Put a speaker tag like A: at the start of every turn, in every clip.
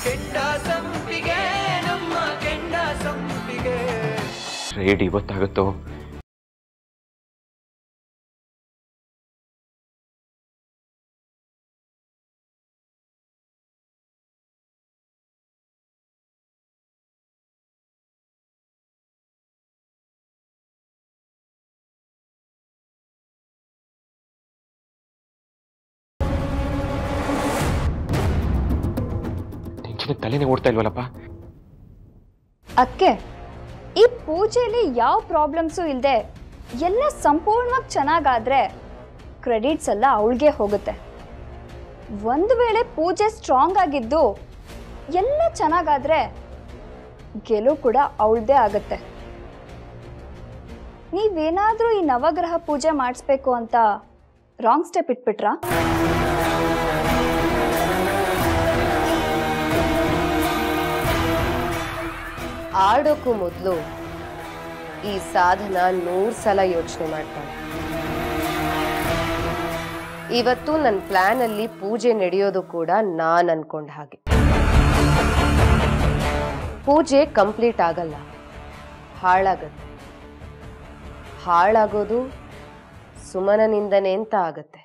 A: ಕೆಂಡ ಸಂಪಿಗೆ ನಮ್ಮ ಕೆಂಡ ಸಂಪಿಗೆ
B: ರೇಡಿ ಗೊತ್ತಾಗುತ್ತೋ ತಲೆನೇ ಓಡ್ತಾ ಇಲ್ವಲ್ಲಪ್ಪ
C: ಅದಕ್ಕೆ ಈ ಪೂಜೆಯಲ್ಲಿ ಯಾವ ಪ್ರಾಬ್ಲಮ್ಸು ಇಲ್ಲದೆ ಎಲ್ಲ ಸಂಪೂರ್ಣವಾಗಿ ಚೆನ್ನಾಗಾದ್ರೆ ಕ್ರೆಡಿಟ್ಸ್ ಎಲ್ಲ ಅವಳಿಗೆ ಹೋಗುತ್ತೆ. ಒಂದು ವೇಳೆ ಪೂಜೆ ಸ್ಟ್ರಾಂಗ್ ಆಗಿದ್ದು ಎಲ್ಲ ಚೆನ್ನಾಗಾದ್ರೆ ಗೆಲುವು ಕೂಡ ಅವಳದೇ ಆಗುತ್ತೆ. ನೀವೇನಾದರೂ ಈ ನವಗ್ರಹ ಪೂಜೆ ಮಾಡಿಸ್ಬೇಕು ಅಂತ ರಾಂಗ್ ಸ್ಟೆಪ್ ಇಟ್ಬಿಟ್ರಾ?
D: ಆಡೋಕ್ಕೂ ಮೊದಲು ಈ ಸಾಧನ 100 ಸಲ ಯೋಚನೆ ಮಾಡ್ತಾಳೆ. ಇವತ್ತು ನನ್ನ ಪ್ಲಾನ್ ಅಲ್ಲಿ ಪೂಜೆ ನಡೆಯೋದು ಕೂಡ ನಾನು ಅನ್ಕೊಂಡ ಹಾಗೆ. ಪೂಜೆ ಕಂಪ್ಲೀಟ್ ಆಗಲ್ಲ, ಹಾಳಾಗತ್ತೆ. ಹಾಳಾಗೋದು ಸುಮನನಿಂದನೇ ಅಂತ ಆಗತ್ತೆ.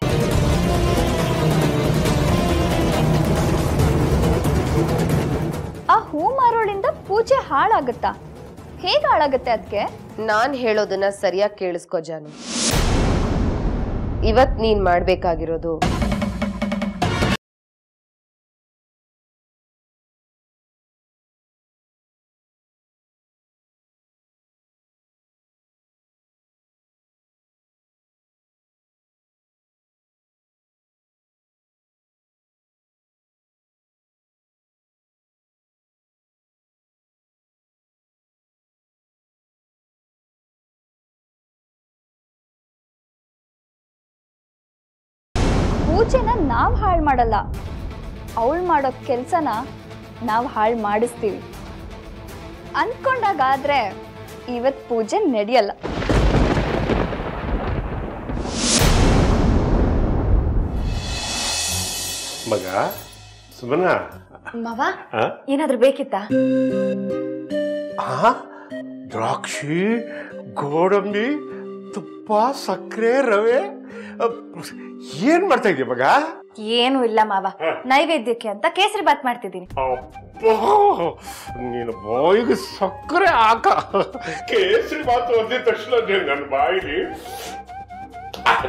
C: ಆ ಹೂ ಮಾರೋಳಿಂದ ಪೂಜೆ ಹಾಳಾಗುತ್ತಾ? ಹೇಗೆ ಹಾಳಾಗುತ್ತೆ? ಅದಕ್ಕೆ
D: ನಾನ್ ಹೇಳೋದನ್ನ ಸರಿಯಾಗಿ ಕೇಳಿಸ್ಕೊ ಜಾನು. ಇವತ್ ನೀನ್ ಮಾಡ್ಬೇಕಾಗಿರೋದು
C: ಪೂಜೆನ ನಾವು ಹಾಳು ಮಾಡಲ್ಲ, ಅವಳು ಮಾಡೋ ಕೆಲಸನ ನಾವು ಹಾಳು ಮಾಡಿಸ್ತೀವಿ. ಅನ್ಕೊಂಡಾಗಾದ್ರೆ ಇವತ್ತು ಪೂಜೆ ನಡೆಯಲ್ಲ.
E: ಮಗ ಸುಮನ,
C: ಮವ ಏನಾದ್ರೂ ಬೇಕಿತ್ತಾ?
E: ದ್ರಾಕ್ಷಿ, ಗೋಡಂಬಿ, ತುಪ್ಪ, ಸಕ್ಕರೆ, ರವೆ, ಏನ್ ಮಾಡ್ತಾ ಇದೀಯ ಮಗ?
C: ಏನು ಇಲ್ಲ ಮಾವ, ನೈವೇದ್ಯಕ್ಕೆ ಅಂತ ಕೇಸರಿ ಬಾತ್ ಮಾಡ್ತಿದ್ದೀನಿ.
E: ನೀನು ಬಾಯಿಗೆ ಸಕ್ಕರೆ ಹಾಕ. ಕೇಸರಿ ಬಾತ್ ಅಂದಿದ ತಕ್ಷಣ ನನ್ನ ಬಾಯಿಲಿ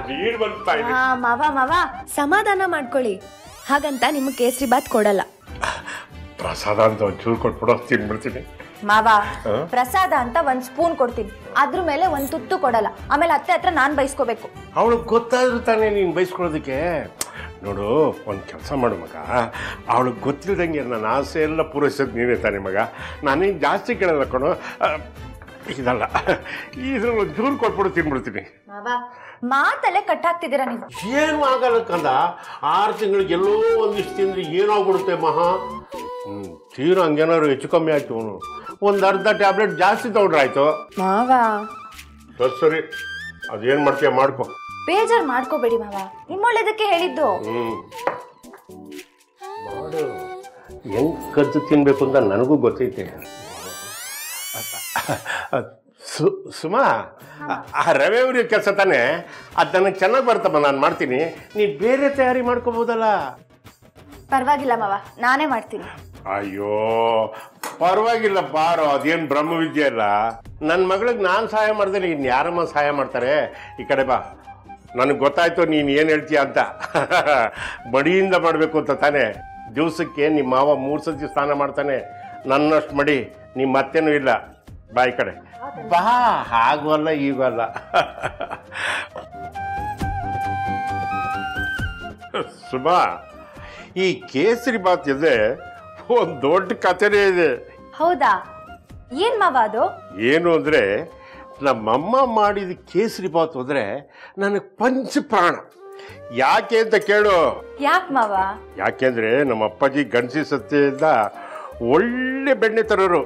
E: ನೀರು ಬರ್ತಾ ಇದೆ.
F: ಮಾವ ಸಮಾಧಾನ ಮಾಡ್ಕೊಳ್ಳಿ, ಹಾಗಂತ ನಿಮ್ಗೆ ಕೇಸರಿ ಬಾತ್ ಕೊಡಲ್ಲ.
E: ಪ್ರಸಾದ ಅಂತ ಒಂಚೂರು ಕೊಟ್ಬಿಡೋ, ತಿನ್ಬಿಡ್ತೀನಿ.
F: ಮಾವ ಪ್ರಸಾದ ಅಂತ 1 ಸ್ಪೂನ್ ಕೊಡ್ತೀನಿ, ಅದ್ರ ಮೇಲೆ 1 ತುತ್ತು ಕೊಡಲ್ಲ. ಆಮೇಲೆ ಅತ್ತೆ ಹತ್ರ ನಾನ್ ಬೈಸ್ಕೋಬೇಕು.
E: ಅವಳಿಗೆ ಗೊತ್ತಾದ್ರು ತಾನೇ ನೀನು ಬೈಸ್ಕೊಳ್ಳೋದಕ್ಕೆ. ನೋಡು, ಒಂದು ಕೆಲಸ ಮಾಡು ಮಗ, ಅವಳಿಗೆ ಗೊತ್ತಿಲ್ದಂಗೆ ನನ್ನ ಆಸೆ ಎಲ್ಲ ಪೂರೈಸೋದು ನೀನೇ ತಾನೆ ಮಗ. ನಾನೇನು ಜಾಸ್ತಿ ಕೇಳಲ್ಲ ಕಣೋ, ಇದಲ್ಲ, ಇದ್ರಲ್ಲಿ ಒಂಚೂರು ಕೊಟ್ಬಿಡು, ತಿನ್ಬಿಡ್ತೀನಿ.
F: ಮಾವ ಮಾತಲ್ಲೇ ಕಟ್ಟಾಕ್ತಿದ್ದೀರಾ ನೀವು.
E: ಏನು ಆಗಲ್ಲ ಕಂದ, 6 ತಿಂಗಳಿಗೆ ಎಲ್ಲೋ ಒಂದಿಷ್ಟು ತಿಂದ್ರೆ ಏನಾಗ್ಬಿಡುತ್ತೆ ಮಹಾ. ತೀರ ಹಂಗೇನಾದ್ರು ಹೆಚ್ಚು ಕಮ್ಮಿ ಆಯ್ತು, ಒಂದು ಅರ್ಧ ಟ್ಯಾಬ್ಲೆಟ್ ಜಾಸ್ತಿ ತಗೊಂಡ್ರಾಯ್ತು.
F: ಮಾವ
E: ಸರಿ, ಅದೇನು ಮಾಡ್ತೀಯ ಮಾಡ್ಕೊ.
F: ಬೇಜಾರು ಮಾಡ್ಕೋಬೇಡಿ ಮಾವ, ನಿಮ್ಮೊಳ್ಳೇದಕ್ಕೆ ಹೇಳಿದ್ದು.
E: ಮಾಡು, ಹೆಂಗ್ ಕದ್ದು ತಿನ್ಬೇಕು ಅಂತ ನನಗೂ ಗೊತ್ತೈತೆ. ಸುಮಾ, ಆ ರವೆ ಉರಿಯೋ ಕೆಲಸ ತಾನೆ, ಅದು ನನಗೆ ಚೆನ್ನಾಗಿ ಬರ್ತಮ್ಮ, ನಾನು ಮಾಡ್ತೀನಿ. ನೀ ಬೇರೆ ತಯಾರಿ ಮಾಡ್ಕೋಬೋದಲ್ಲ.
F: ಪರವಾಗಿಲ್ಲ ಮಾವ, ನಾನೇ ಮಾಡ್ತೀನಿ.
E: ಅಯ್ಯೋ ಪರವಾಗಿಲ್ಲ ಬಾರೋ, ಅದೇನು ಬ್ರಹ್ಮವಿದ್ಯೆ ಅಲ್ಲ. ನನ್ನ ಮಗಳಿಗೆ ನಾನು ಸಹಾಯ ಮಾಡಿದ್ರೆ ಇನ್ನು ಯಾರಮ್ಮ ಸಹಾಯ ಮಾಡ್ತಾರೆ? ಈ ಕಡೆ ಬಾ, ನನಗೆ ಗೊತ್ತಾಯ್ತು ನೀನು ಏನು ಹೇಳ್ತೀಯ ಅಂತ. ಮಡಿಯಿಂದ ಮಾಡಬೇಕು ಅಂತ ತಾನೆ. ದಿವಸಕ್ಕೆ ನಿಮ್ಮ ಮಾವ 3 ಸತಿ ಸ್ನಾನ ಮಾಡ್ತಾನೆ, ನನ್ನಷ್ಟು ಮಡಿ ನಿಮ್ಮ ಅತ್ತೆನೂ ಇಲ್ಲ. ಬಾ ಈ ಕಡೆ ಬಾ, ಹಾಗೂ ಅಲ್ಲ ಈಗೂ ಅಲ್ಲ. ಸುಮಾ, ಈ ಕೇಸರಿ ಬಾತ್ ಇದೆ ಒಂದು ದೊಡ್ಡ ಕಥೆನೇ ಇದೆ.
F: ಹೌದಾ? ಏನ್ ಮಾವ ಅದು?
E: ಏನು ಅಂದ್ರೆ, ನಮ್ಮಮ್ಮ ಮಾಡಿದ ಕೇಸರಿ ಬಾತ್ ಹೋದ್ರೆ ನನಗೆ ಪಂಚಪ್ರಾಣ. ಯಾಕೆ ಅಂತ ಕೇಳು.
F: ಯಾಕೆ ಮಾವ?
E: ಯಾಕೆಂದ್ರೆ ನಮ್ಮ ಅಪ್ಪಾಜಿ ಗಂಡಸಿ ಸತ್ಯದಿಂದ ಒಳ್ಳೆ ಬೆಣ್ಣೆ ತರೋರು.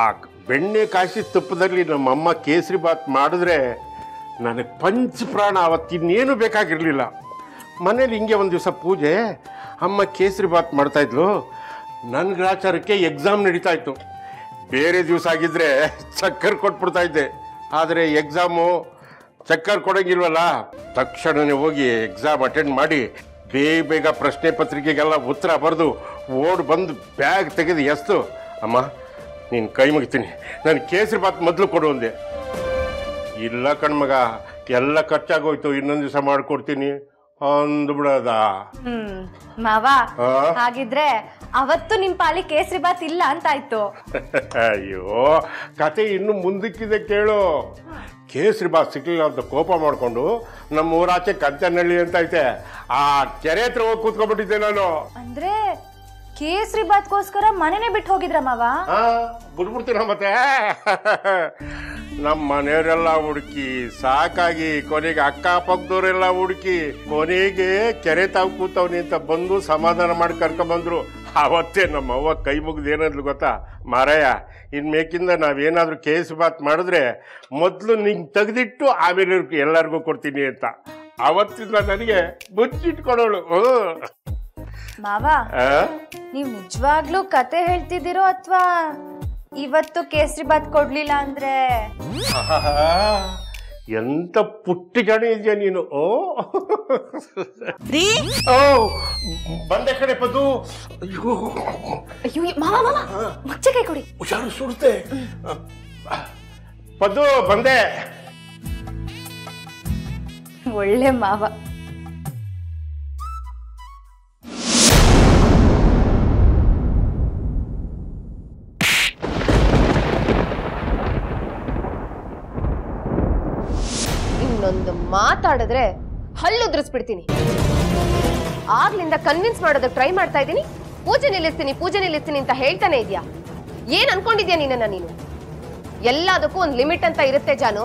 E: ಆ ಬೆಣ್ಣೆ ಕಾಯಿಸಿ ತುಪ್ಪದಲ್ಲಿ ನಮ್ಮಮ್ಮ ಕೇಸರಿ ಬಾತ್ ಮಾಡಿದ್ರೆ ನನಗೆ ಪಂಚಪ್ರಾಣ. ಅವತ್ತಿನ್ನೇನು ಬೇಕಾಗಿರಲಿಲ್ಲ. ಮನೇಲಿ ಹಿಂಗೆ ಒಂದು ದಿವಸ ಪೂಜೆ, ಅಮ್ಮ ಕೇಸರಿ ಬಾತ್ ಮಾಡ್ತಾಯಿದ್ಲು. ನನ್ನ ಗ್ರಾಚಾರಕ್ಕೆ ಎಕ್ಸಾಮ್ ನಡೀತಾ ಇತ್ತು. ಬೇರೆ ದಿವಸ ಆಗಿದ್ರೆ ಚಕ್ಕರ್ ಕೊಟ್ಬಿಡ್ತಾ ಇದ್ದೆ. ಆದರೆ ಎಕ್ಸಾಮು ಚಕ್ಕರ್ ಕೊಡೋಂಗಿಲ್ವಲ್ಲ, ತಕ್ಷಣನೇ ಹೋಗಿ ಎಕ್ಸಾಮ್ ಅಟೆಂಡ್ ಮಾಡಿ ಬೇಗ ಪ್ರಶ್ನೆ ಪತ್ರಿಕೆಗೆಲ್ಲ ಉತ್ತರ ಬರೆದು ಓಡ್ ಬಂದು ಬ್ಯಾಗ್ ತೆಗೆದು ಎಸ್ತು, ಅಮ್ಮ ನೀನು ಕೈ ಮುಗಿತೀನಿ, ನಾನು ಕೇಸರಿ ಬಾತ್ ಮೊದಲು ಕೊಡು ಅಂದೆ. ಇಲ್ಲ ಕಣ್ಮಗ, ಎಲ್ಲ ಖರ್ಚಾಗೋಯ್ತು, ಇನ್ನೊಂದು ದಿವಸ ಮಾಡಿಕೊಡ್ತೀನಿ ಅಂದ್ಬಿಡದ.
F: ಮಾವ ಹಾಗಿದ್ರೆ ಅವತ್ತು ನಿಮ್ ಪಾಲಿ ಕೇಸರಿ ಬಾತ್ ಇಲ್ಲ ಅಂತಾಯ್ತು.
E: ಅಯ್ಯೋ, ಕತೆ ಇನ್ನು ಮುಂದಕ್ಕಿದೆ ಕೇಳು. ಕೇಸರಿ ಬಾತ್ ಸಿಕ್ಲಿಲ್ಲ ಅಂತ ಕೋಪ ಮಾಡಿಕೊಂಡು ನಮ್ಮ ಊರಾಚೆ ಕಂಚನಹಳ್ಳಿ ಅಂತ ಐತೆ, ಆ ಕೆರೆ ಹತ್ರ ಹೋಗಿ ಕೂತ್ಕೊಂಡ್ಬಿಟ್ಟಿದ್ದೆ ನಾನು.
F: ಅಂದ್ರೆ ಕೇಸರಿ ಬಾತ್ಗೋಸ್ಕರ ಮನೆನೇ ಬಿಟ್ಟು ಹೋಗಿದ್ರ ಮಾವ?
E: ಬಿಟ್ಬಿಡ್ತೀನ ಮತ್ತೆ. ನಮ್ಮ ಮನೆಯವರೆಲ್ಲ ಹುಡುಕಿ ಸಾಕಾಗಿ ಕೊನೆಗೆ ಅಕ್ಕಪಕ್ಕದವರೆಲ್ಲ ಹುಡುಕಿ ಕೊನೆಗೆ ಕೆರೆ ತಾವು ಕೂತವ್ನಿ ಅಂತ ಬಂದು ಸಮಾಧಾನ ಮಾಡಿ ಕರ್ಕೊಂಡ್ಬಂದ್ರು. ಅವತ್ತೇ ನಮ್ಮ ಅವ್ವ ಕೈ ಮುಗಿದು ಏನಂದ್ಲು ಗೊತ್ತಾ, ಮಾರಾಯ ಇನ್ಮೇಕಿಂದ ನಾವೇನಾದ್ರೂ ಕೇಸರಿ ಬಾತ್ ಮಾಡಿದ್ರೆ ಮೊದಲು ನಿಂಗೆ ತೆಗೆದಿಟ್ಟು ಆಮೇಲೆ ಎಲ್ಲರಿಗೂ ಕೊಡ್ತೀನಿ ಅಂತ. ಅವತ್ತಿಂದ ನನಗೆ ಮುಚ್ಚಿಟ್ಕೊಡೋಳು.
F: ಮಾವ ನೀವ್ ನಿಜವಾಗ್ಲೂ ಕತೆ ಹೇಳ್ತಿದ್ದೀರೋ ಅಥವಾ ಇವತ್ತು ಕೇಸರಿ ಬಾತ್ ಕೊಡ್ಲಿಲ್ಲ ಅಂದ್ರೆ?
E: ಎಂತ ಪುಟ್ಟಿ ಜನ ಇದೆಯಾ ನೀನು. ಓ ಬಂದೆ ಕಡೆ ಪದ್ದು.
F: ಅಯ್ಯೋ ಮಾವ ಮಾವ ಮುಚ್ಚೆ ಕೈ ಕೊಡಿ.
E: ಹುಷಾರು ಸುಡುತ್ತೆ. ಪದ್ದು ಬಂದೆ.
F: ಒಳ್ಳೆ ಮಾವ.
D: ಇನ್ನೊಂದು ಮಾತಾಡಿದ್ರೆ ಹಲ್ಲುದ್ರಿಸ್ಬಿಡ್ತೀನಿ. ಆಗ್ಲಿಂದ ಕನ್ವಿನ್ಸ್ ಮಾಡೋದಕ್ಕೆ ಟ್ರೈ ಮಾಡ್ತಾ ಇದ್ದೀನಿ. ಪೂಜೆ ನಿಲ್ಲಿಸ್ತೀನಿ ಅಂತ ಹೇಳ್ತಾನೆ ಇದೆಯಾ? ಏನ್ ಅನ್ಕೊಂಡಿದ್ಯಾ ನೀನನ್ನ ನೀನು? ಎಲ್ಲದಕ್ಕೂ ಒಂದು ಲಿಮಿಟ್ ಅಂತ ಇರುತ್ತೆ ಜಾನು.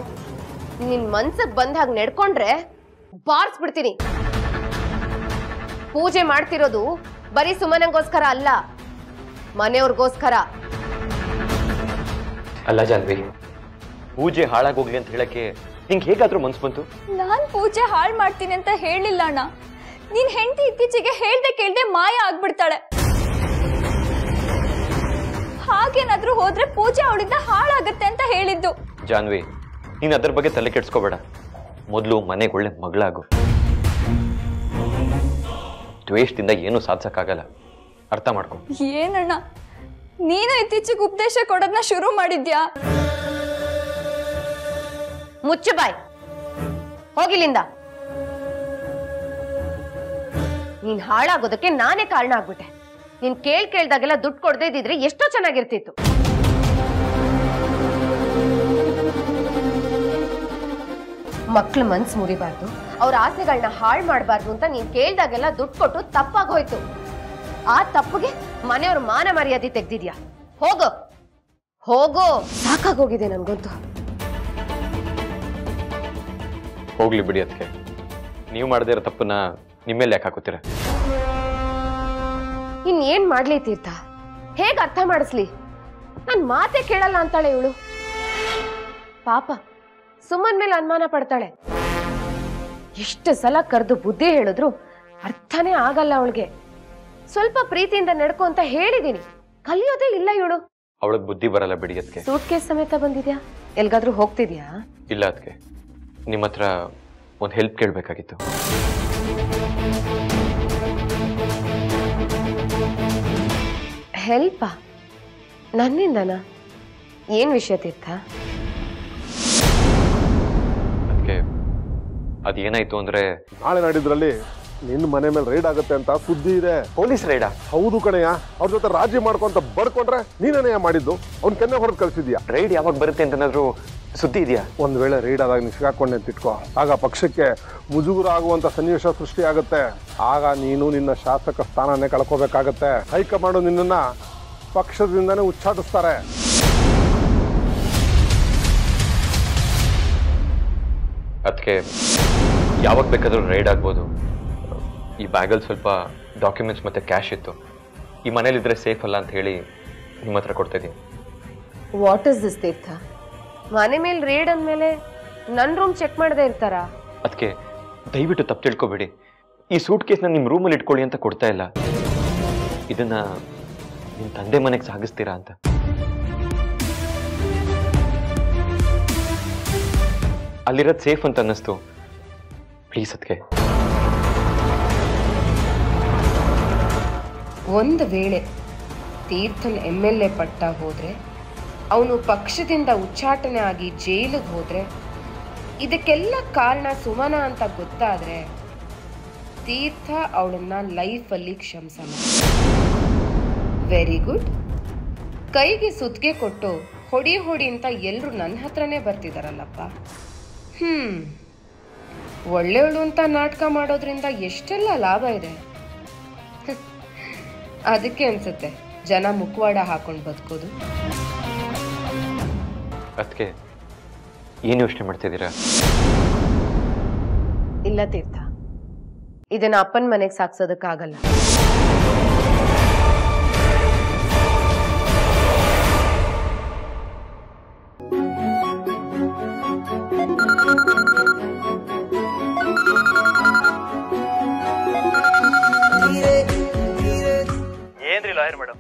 D: ನಿನ್ ಮನ್ಸಕ್ ಬಂದ ಹಾಗೆ ನಡ್ಕೊಂಡ್ರೆ ಬಾರ್ಸ್ಬಿಡ್ತೀನಿ. ಪೂಜೆ ಮಾಡ್ತಿರೋದು ಬರೀ ಸುಮನಂಗೋಸ್ಕರ ಅಲ್ಲ, ಮನೆಯವ್ರಿಗೋಸ್ಕರ.
B: ಅಲ್ಲ ಜಾನ್ವಿ, ಪೂಜೆ ಹಾಳಾಗೋಗ್ಲಿ ಅಂತ ಹೇಳಕ್ಕೆ ನಿಂಗೆ ಹೇಗಾದ್ರೂ ಮನ್ಸು ಬಂತು?
C: ನಾನ್ ಪೂಜೆ ಹಾಳು ಮಾಡ್ತೀನಿ ಅಂತ ಹೇಳಿಲ್ಲ ಅಣ್ಣ. ನೀನ್ ಹೆಂಡತಿ ಇತ್ತೀಚೆಗೆ ಹೇಳ್ದೆ ಕೇಳ್ದೆ ಮಾಯ ಆಗ್ಬಿಡ್ತಾಳೆ. ಹಾಗೇನಾದ್ರೂ ಹೋದ್ರೆ ಪೂಜೆ ಅವಳಿಂದ ಹಾಳಾಗತ್ತೆ ಅಂತ ಹೇಳಿದ್ದು.
B: ಜಾನ್ವಿ, ನೀನ್ ಅದ್ರ ಬಗ್ಗೆ ತಲೆ ಕೆಡ್ಸ್ಕೋಬೇಡ. ಮೊದಲು ಮನೆಗೆ ಒಳ್ಳೆ ಮಗಳಾಗು. ದ್ವೇಷದಿಂದ ಏನೂ ಸಾಧಿಸಕ್ಕಾಗಲ್ಲ, ಅರ್ಥ ಮಾಡ್ಕೊ.
C: ಏನಣ್ಣ ನೀನು ಇತ್ತೀಚೆಗೆ ಉಪದೇಶ ಕೊಡೋದನ್ನ ಶುರು ಮಾಡಿದ್ಯಾ?
D: ಮುಚ್ಚು ಬಾಯ್, ಹೋಗಿಲ್ಲಿಂದ. ನೀನ್ ಹಾಳಾಗೋದಕ್ಕೆ ನಾನೇ ಕಾರಣ ಆಗ್ಬಿಟ್ಟೆ. ನೀನ್ ಕೇಳ್ದಾಗೆಲ್ಲ ದುಡ್ಡು ಕೊಡದೇ ಇದ್ದಿದ್ರೆ ಎಷ್ಟೋ ಚೆನ್ನಾಗಿರ್ತಿತ್ತು. ಮಕ್ಳ ಮನ್ಸು ಮುರಿಬಾರ್ದು, ಅವ್ರ ಆಸೆಗಳನ್ನ ಹಾಳು ಮಾಡಬಾರ್ದು ಅಂತ ನೀನ್ ಕೇಳ್ದಾಗೆಲ್ಲ ದುಡ್ಡು ಕೊಟ್ಟು ತಪ್ಪಾಗೋಯ್ತು. ಆ ತಪ್ಪಿಗೆ ಮನೆಯವ್ರ ಮಾನ ಮರ್ಯಾದೆ ತೆಗ್ದಿದ್ಯಾ? ಹೋಗೋ ಹೋಗೋ, ಸಾಕಾಗೋಗಿದೆ ನನ್ಗಂತೂ.
B: ಹೋಗ್ಲಿ ಬಿಡಿ ಅದಕ್ಕೆ. ನೀವು ಮಾಡದೇ ಇರೋ ತಪ್ಪನ್ನ ನಿಮ್ಮೇಲೆ ಯಾಕೆ ಹಾಕೋತೀರ?
D: ಇನ್ನೇನ್ ಮಾಡ್ಲಿ ತೀರ್ಥ? ಹೇಗ್ ಅರ್ಥ ಮಾಡಿಸ್ಲಿ? ನನ್ ಮಾತೆ ಕೇಳಲ್ಲ ಅಂತಾಳೆ ಇವಳು. ಪಾಪ ಸುಮ್ಮನ್ ಮೇಲೆ ಅನುಮಾನ ಪಡ್ತಾಳೆ. ಎಷ್ಟು ಸಲ ಕರೆದು ಬುದ್ಧಿ ಹೇಳಿದ್ರು ಅರ್ಥನೇ ಆಗಲ್ಲ ಅವಳಿಗೆ. ಸ್ವಲ್ಪ ಪ್ರೀತಿಯಿಂದ ನಡ್ಕೊ ಅಂತ ಹೇಳಿದೀನಿ, ಕಲಿಯೋದೇ ಇಲ್ಲ ಇವಳು.
B: ಅವಳಿಗೆ ಬುದ್ಧಿ ಬರಲ್ಲ ಬಿಡಿ ಅದಕ್ಕೆ.
D: ಸೂಟ್ ಕೇಸ್ ಸಮೇತ ಬಂದಿದ್ಯಾ? ಎಲ್ಗಾದ್ರೂ ಹೋಗ್ತಿದ್ಯಾ?
B: ಇಲ್ಲ ಅದಕ್ಕೆ, ನಿಮ್ಮ ಹತ್ರ ಒಂದು ಹೆಲ್ಪ್ ಕೇಳಬೇಕಾಗಿತ್ತು.
D: ಹೆಲ್ಪಾ? ನನ್ನಿಂದನಾ? ಏನ್ ವಿಷಯ ತೀರ್ಥ?
B: ಅದಕ್ಕೆ ಅದೇನಾಯ್ತು ಅಂದ್ರೆ,
G: ನಾಳೆ ನಾಡಿದ್ರಲ್ಲಿ ನಿನ್ನ ಮನೆ ಮೇಲೆ ರೈಡ್ ಆಗುತ್ತೆ ಅಂತ ಸುದ್ದಿ ಇದೆ.
B: ಪೊಲೀಸ್ ರೈಡಾ?
G: ಹೌದು ಕಣಯ್ಯ. ಅವ್ರ ಜೊತೆ ರಾಜಿ ಮಾಡ್ಕೊಂತ ಬಡ್ಕೊಂಡ್ರೆ ನೀನೇನೆಯ ಮಾಡಿದ್ದು? ಅವ್ನ ಕೆನ್ನೆ ಹೊರಗೆ ಕಳ್ಸಿದ್ಯಾ?
B: ರೈಡ್ ಯಾವಾಗ ಬರುತ್ತೆ ಅಂತ ಏನಾದ್ರು ಸುದ್ದಿ ಇದೆಯಾ?
G: ಒಂದ್ ವೇಳೆ ರೈಡ್ ಆದಾಗ ನೀವು ಸಿಗಾಕೊಂಡೆ ಅಂತ ಇಟ್ಕೋ, ಆಗ ಪಕ್ಷಕ್ಕೆ ಮುಜುಗುರ ಆಗುವಂತ ಸನ್ನಿವೇಶ ಸೃಷ್ಟಿ ಆಗುತ್ತೆ. ಆಗ ನೀನು ನಿನ್ನ ಶಾಸಕ ಸ್ಥಾನನೇ ಕಳ್ಕೋಬೇಕಾಗತ್ತೆ. ಹೈಕಮಾಂಡ್ ನಿನ್ನನ್ನ ಪಕ್ಷದಿಂದನೇ ಉಚ್ಚಾಟಿಸ್ತಾರೆ.
B: ಅದಕ್ಕೆ ಯಾವಾಗ ಬೇಕಾದ್ರೂ ರೈಡ್ ಆಗ್ಬೋದು. ಈ ಬ್ಯಾಗಲ್ಲಿ ಸ್ವಲ್ಪ ಡಾಕ್ಯುಮೆಂಟ್ಸ್ ಮತ್ತು ಕ್ಯಾಶ್ ಇತ್ತು. ಈ ಮನೇಲಿದ್ರೆ ಸೇಫ್ ಅಲ್ಲ ಅಂತ ಹೇಳಿ ನಿಮ್ಮ ಹತ್ರ ಕೊಡ್ತಾ ಇದ್ದೀನಿ.
D: ವಾಟ್ ಇಸ್ ದಿಸ್ ತೀರ್ಥ? ಮನೆ ಮೇಲೆ ರೇಡ್ ಅಂದಮೇಲೆ ನನ್ನ ರೂಮ್ ಚೆಕ್ ಮಾಡದೇ ಇರ್ತಾರಾ?
B: ಅದಕ್ಕೆ ದಯವಿಟ್ಟು ತಪ್ಪು ತಿಳ್ಕೊಬೇಡಿ. ಈ ಸೂಟ್ ಕೇಸ್ನ ನಿಮ್ಮ ರೂಮಲ್ಲಿ ಇಟ್ಕೊಳ್ಳಿ ಅಂತ ಕೊಡ್ತಾ ಇಲ್ಲ. ಇದನ್ನ ನಿಮ್ಮ ತಂದೆ ಮನೆಗೆ ಸಾಗಿಸ್ತೀರಾ ಅಂತ. ಅಲ್ಲಿರೋದು ಸೇಫ್ ಅಂತ ಅನ್ನಿಸ್ತು. ಪ್ಲೀಸ್ ಅದಕ್ಕೆ.
D: ಒಂದು ವೇಳೆ ತೀರ್ಥನ್ MLA ಪಟ್ಟ ಹೋದ್ರೆ, ಅವನು ಪಕ್ಷದಿಂದ ಉಚ್ಚಾಟನೆ ಆಗಿ ಜೈಲಿಗೆ ಹೋದ್ರೆ, ಇದಕ್ಕೆಲ್ಲ ಕಾರಣ ಸುಮನ ಅಂತ ಗೊತ್ತಾದ್ರೆ ತೀರ್ಥ ಅವಳನ್ನ ಲೈಫಲ್ಲಿ ಕ್ಷಮಿಸಲ್ಲ. Very good. ಕೈಗೆ ಸುತ್ತಿಗೆ ಕೊಟ್ಟು ಹೊಡಿ ಹೊಡಿ ಅಂತ ಎಲ್ಲರೂ ನನ್ನ ಹತ್ರನೇ ಬರ್ತಿದಾರಲ್ಲಪ್ಪ. ಒಳ್ಳೆಯವಳು ಅಂತ ನಾಟಕ ಮಾಡೋದ್ರಿಂದ ಎಷ್ಟೆಲ್ಲ ಲಾಭ ಇದೆ. ಅದಕ್ಕೆ ಅನ್ಸುತ್ತೆ ಜನ ಮುಖವಾಡ ಹಾಕೊಂಡು ಬದುಕೋದು.
B: ಅದಕ್ಕೆ ಏನು ಯೋಚನೆ ಮಾಡ್ತಿದ್ದೀರಾ?
D: ಇಲ್ಲ ತೀರ್ಥ, ಇದನ್ನ ಅಪ್ಪನ ಮನೆಗೆ ಸಾಕ್ಸೋದಕ್ಕಾಗಲ್ಲ.
H: ಏನ್ರಿ ಲಾಯರ್ ಮೇಡಮ್,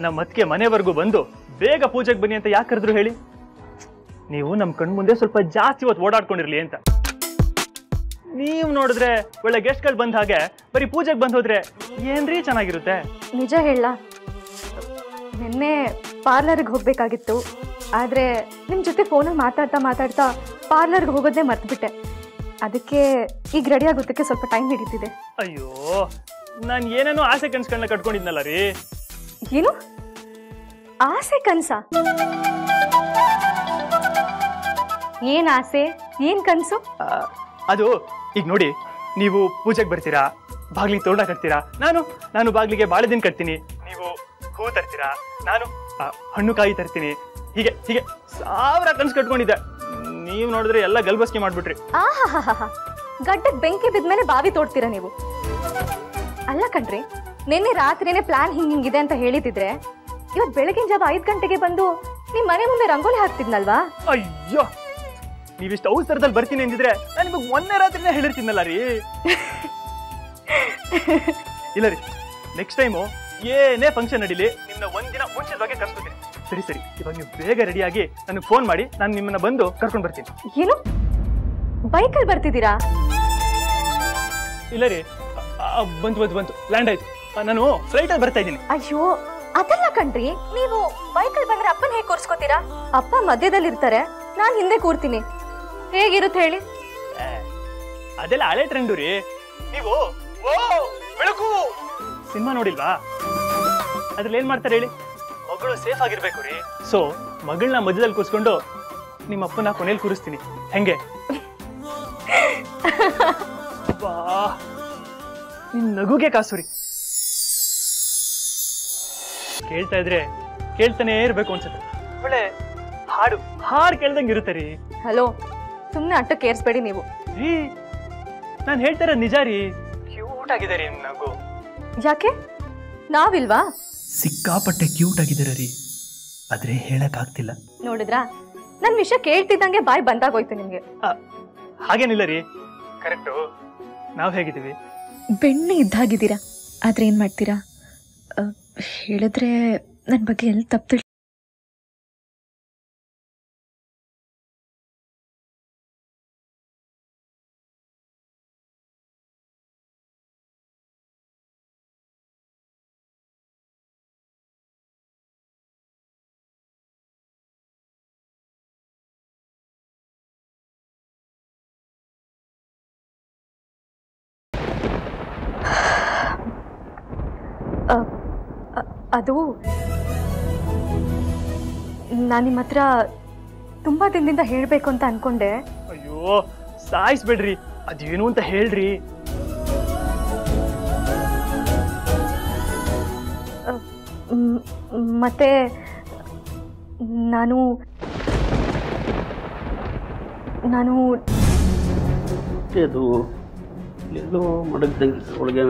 H: ನಮ್ಮ ಅದಕ್ಕೆ ಮನೆವರೆಗೂ ಬಂದು ಬೇಗ ಪೂಜೆಗೆ ಬನ್ನಿ ಅಂತ ಯಾಕೆ ಕರೆದ್ರು ಹೇಳಿ? ನೀವು ನಮ್ಮ ಕಣ್ ಮುಂದೆ ಸ್ವಲ್ಪ ಜಾಸ್ತಿ ಹೊತ್ತು ಓಡಾಡ್ಕೊಂಡಿರ್ಲಿ ಅಂತ. ನೀವು ನೋಡಿದ್ರೆ ಒಳ್ಳೆ ಗೆಸ್ಟ್ಗಳು ಬಂದ ಹಾಗೆ ಬರೀ ಪೂಜೆಗೆ ಬಂದು ಹೋದ್ರೆ ಏನ್ರಿ ಚೆನ್ನಾಗಿರುತ್ತೆ?
I: ನಿಜ ಹೇಳ, ನಿನ್ನೆ ಪಾರ್ಲರ್ಗೆ ಹೋಗ್ಬೇಕಾಗಿತ್ತು. ಆದರೆ ನಿಮ್ಮ ಜೊತೆ ಫೋನಲ್ಲಿ ಮಾತಾಡ್ತಾ ಪಾರ್ಲರ್ಗೆ ಹೋಗೋದೇ ಮರ್ತ್ಬಿಟ್ಟೆ. ಅದಕ್ಕೆ ಈಗ ರೆಡಿ ಆಗೋದಕ್ಕೆ ಸ್ವಲ್ಪ ಟೈಮ್ ಹಿಡಿತಿದೆ.
H: ಅಯ್ಯೋ, ನಾನು ಏನೇನೋ ಆಸೆ ಕನ್ಸ್ಗಳನ್ನ ಕಟ್ಕೊಂಡಿದ್ನಲ್ಲ ರೀ.
I: ಏನು ಆಸೆ ಕನ್ಸ? ಏನ್ ಆಸೆ, ಏನ್ ಕನ್ಸು?
H: ಅದು ಈಗ ನೋಡಿ, ನೀವು ಪೂಜೆಗೆ ಬರ್ತೀರಾ, ಬಾಗ್ಲಿಗೆ ತೋರಣ ಕಟ್ತೀರಾ, ನಾನು ಬಾಗ್ಲಿಗೆ ಬಾಳೆದಿನ ಕಟ್ತೀನಿ, ನೀವು ಹೂ ತರ್ತೀರಾ, ನಾನು ಹಣ್ಣು ಕಾಯಿ ತರ್ತೀನಿ. ಹೀಗೆ ಹೀಗೆ 1000 ಕನ್ಸು ಕಟ್ಕೊಂಡಿದ್ದೆ. ನೀವು ನೋಡಿದ್ರೆ ಎಲ್ಲ ಗಲ್ಬಸ್ಕಿ ಮಾಡ್ಬಿಟ್ರಿ.
I: ಗಡ್ಡಕ್ಕೆ ಬೆಂಕಿ ಬಿದ್ಮೇಲೆ ಬಾವಿ ತೋಡ್ತೀರಾ ನೀವು? ಅಲ್ಲ ಕಣ್ರಿ, ನಿನ್ನೆ ರಾತ್ರಿನೇ ಪ್ಲಾನ್ ಹಿಂಗಿದೆ ಅಂತ ಹೇಳಿದಿದ್ರೆ ಇವತ್ತು ಬೆಳಗಿನ ಜಾವ 5 ಗಂಟೆಗೆ ಬಂದು ನಿಮ್ ಮನೆ ಮುಂದೆ ರಂಗೋಲಿ ಹಾಕ್ತಿದ್ನಲ್ವಾ?
H: ಅಯ್ಯೋ, ನೀವಿಷ್ಟು ಅವಸರದಲ್ಲಿ ಬರ್ತೀನಿ ಅಂದಿದ್ರೆ ನಾನು ನಿಮಗೆ ಮೊನ್ನೆ ರಾತ್ರಿನೇ ಹೇಳಿರ್ತೀನಲ್ಲ ರೀ. ಇಲ್ಲ ರೀ, ನೆಕ್ಸ್ಟ್ ಟೈಮು ಏನೇ ಫಂಕ್ಷನ್ ನಡೀಲಿ ನಿಮ್ಮನ್ನ ಒಂದಿನ ಮುಂಚಿತವಾಗಿ ಕರ್ಸ್ಕೊತೀನಿ. ಸರಿ, ಇವಾಗ ನೀವು ಬೇಗ ರೆಡಿಯಾಗಿ ನನಗೆ ಫೋನ್ ಮಾಡಿ, ನಾನು ನಿಮ್ಮನ್ನ ಬಂದು ಕರ್ಕೊಂಡು ಬರ್ತೀನಿ.
I: ಏನು ಬೈಕಲ್ಲಿ ಬರ್ತಿದ್ದೀರಾ?
H: ಇಲ್ಲ ರೀ, ಬಂತು ಲ್ಯಾಂಡ್ ಆಯ್ತು. ನಾನು ಫ್ಲೈಟಲ್ಲಿ ಬರ್ತಾ ಇದ್ದೀನಿ.
I: ಅಯ್ಯೋ ಅದಲ್ಲ ಕಣ್ರಿ, ನೀವು ಬೈಕಲ್ಲಿ ಬಂದ್ರೆ ಅಪ್ಪನ ಹೇಗೆ ಕೂರ್ಸ್ಕೊತೀರಾ? ಅಪ್ಪ ಮಧ್ಯದಲ್ಲಿ ಇರ್ತಾರೆ, ನಾನು ಹಿಂದೆ ಕೂರ್ತೀನಿ. ಹೇಗಿರುತ್ತೆ ಹೇಳಿ?
H: ಅದೆಲ್ಲ ಹಳೆ ಟ್ರೆಂಡು ರೀ. ನೀವು ಬೆಳಕು ಸಿನಿಮಾ ನೋಡಿಲ್ವಾ? ಅದ್ರಲ್ಲಿ ಏನ್ ಮಾಡ್ತಾರೆ ಹೇಳಿ? ಮಗಳು ಸೇಫ್ ಆಗಿರ್ಬೇಕು ರೀ. ಸೊ ಮಗಳನ್ನ ಮಧ್ಯದಲ್ಲಿ ಕೂರಿಸ್ಕೊಂಡು ನಿಮ್ಮ ಅಪ್ಪನ ಕೊನೆಯಲ್ಲಿ ಕೂರಿಸ್ತೀನಿ. ಹೆಂಗೆ? ನಿನ್ ನಗುಗೆ ಕಾಸುರಿ. ಕೇಳ್ತಾ ಇದ್ರೆ ಕೇಳ್ತಾನೆ ಇರ್ಬೇಕು ಅನ್ಸುತ್ತೆ. ಒಳ್ಳೆ ಹಾಡು ಕೇಳ್ದಂಗೆ ಇರುತ್ತೆ ರೀ.
I: ಹಲೋ, ಸುಮ್ಮನೆ ಅಟ್ಟಕ್ಕೆ ಏರ್ಸ್ಬೇಡಿ ನೀವು.
H: ರೀ, ನಾನು ಹೇಳ್ತಾ ಇರೋದು ನಿಜ ರೀ. ಕ್ಯೂಟ್ ಆಗಿದೆ ರೀ ನಗು.
I: ಯಾಕೆ, ನಾವಿಲ್ವಾ?
H: ಸಿಕ್ಕಾಪಟ್ಟೆ ಕ್ಯೂಟ್ ಆಗಿದ್ದೀರ ರೀ, ಆದ್ರೆ ಹೇಳಕ್ ಆಗ್ತಿಲ್ಲ.
I: ನೋಡಿದ್ರಾ, ನನ್ ವಿಷಯ ಕೇಳ್ತಿದ್ದಂಗೆ ಬಾಯ್ ಬಂದಾಗೋಯ್ತು ನಿಮ್ಗೆ.
H: ಹಾಗೇನಿಲ್ಲ ರೀ, ಕರೆಕ್ಟು. ನಾವ್ ಹೇಗಿದ್ದೀವಿ?
J: ಬೆಣ್ಣೆ ಇದ್ದಾಗಿದ್ದೀರಾ, ಆದ್ರೆ ಏನ್ ಮಾಡ್ತೀರಾ? ಹೇಳಿದ್ರೆ ನನ್ನ ಬಗ್ಗೆ ಎಲ್ಲಿ ತಪ್ಪು
I: ಅದು ನಾನು ನಿಮ್ಮ ಹತ್ರ ತುಂಬಾ ದಿನದಿಂದ ಹೇಳಬೇಕು ಅಂತ ಅನ್ಕೊಂಡೆ.
H: ಅಯ್ಯೋ ಸಾಯಿಸ್ಬೇಡ್ರಿ, ಅದೇನು ಅಂತ ಹೇಳ್ರಿ.
I: ಮತ್ತೆ ನಾನು
K: ಅದು ಎಲ್ಲೋ ಮಡಗ್ದಂಗೆ ಒಳಗೆ